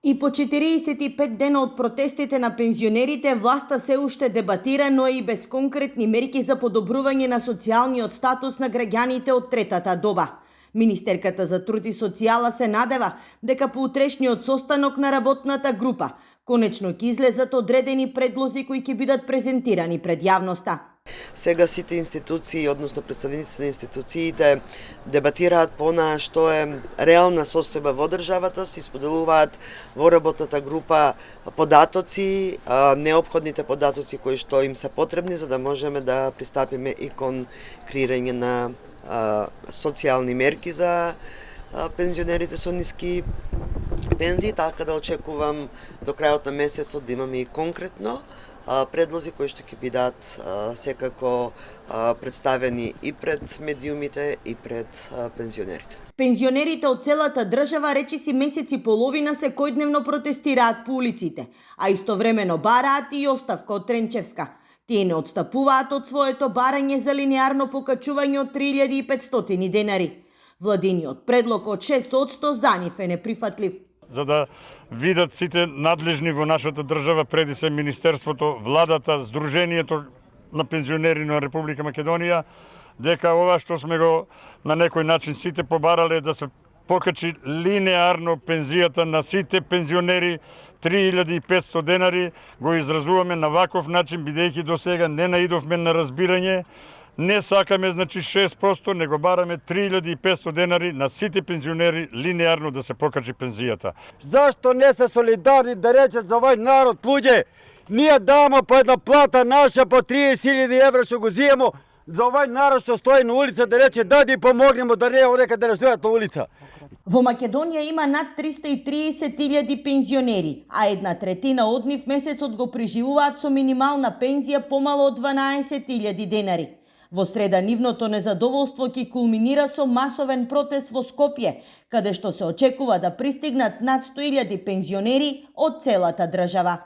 И по 45 дена од протестите на пензионерите, власта се уште дебатира, но и без конкретни мерки за подобрување на социјалниот статус на граѓаните од третата доба. Министерката за труд и социјала се надева дека по утрешниот состанок на работната група конечно ќе излезат одредени предлози кои ќе бидат презентирани пред јавноста. Сега сите институции, односно представниците на институциите, дебатираат по она што е реална состојба во државата, се споделуваат во работната група податоци, неопходните податоци кои што им се потребни за да можеме да пристапиме и кон креирање на социјални мерки за пензионерите со ниски пензии, така да очекувам до крајот на месецот да имаме и конкретно предлози кои што ќе бидат секако представени и пред медиумите и пред пензионерите. Пензионерите од целата држава речиси месеци половина секојдневно протестираат по улиците, а истовремено бараат и оставка од Тренчевска. Тие не отстапуваат од своето барање за линеарно покачување од 3500 денари. Владиниот предлог од 6% за нив е неприфатлив. За да видат сите надлежни во нашата држава, преди се Министерството, владата, Сдруженијето на пензионери на Република Македонија, дека ова што сме го на некој начин сите побарале да се покачи линеарно пензијата на сите пензионери 3500 денари, го изразуваме на ваков начин, бидејќи до сега не наидовме на разбирање. Не сакаме, значи 6%, него бараме 3500 денари на сите пензионери линеарно да се покачи пензијата. Зашто не се солидарни да речат за овој народ, луѓе? Ние дамо по една плата наша по 30.000 евра што го зиемо за овој народ што стои на улица да рече дади помогнемо да не одека да не стојат на улица. Во Македонија има над 330.000 пензионери, а 1/3 од нив месецот го преживуваат со минимална пензија помало од 12.000 денари. Во среда нивното незадоволство ќе кулминира со масовен протест во Скопје, каде што се очекува да пристигнат над 100.000 пензионери од целата држава.